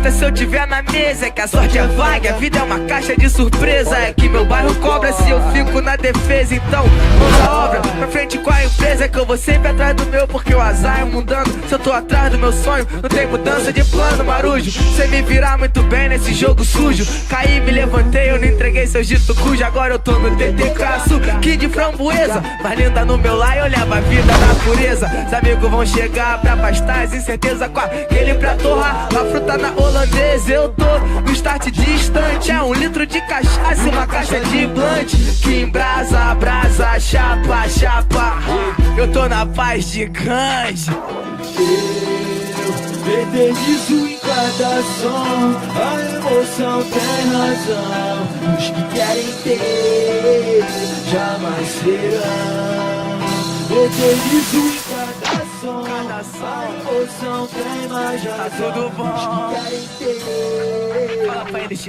besta se eu tiver na mesa. É que a sorte é vaga, a vida é uma caixa de surpresa. É que meu bairro cobra se eu fico na defesa. Então, mão da obra, pra frente com a empresa. Que eu vou sempre atrás do meu, porque o azar é mudando. Se eu tô atrás do meu sonho, não tem mudança de plano, marujo. Cê me virar muito bem nesse jogo sujo. Caí, me levantei, eu não entreguei seu dito cujo. Agora eu tô no TTK, que de framboesa. Mas linda no meu lar, eu levo a vida na pureza. Os amigos vão chegar pra pastar as incerteza com aquele pra torrar a fruta na holandesa. Eu tô no start distante, é 1 litro de cachaça e uma caixa de blunt que embrasa, abrasa, chapa, chapa. Eu tô na paz gigante. Eu eternizo em cada som, a emoção tem razão. Os que querem ter, jamais serão. Eternizo em cada som, a emoção tem mais razão. Tá tudo bom. Os que querem ter, fala pra eles,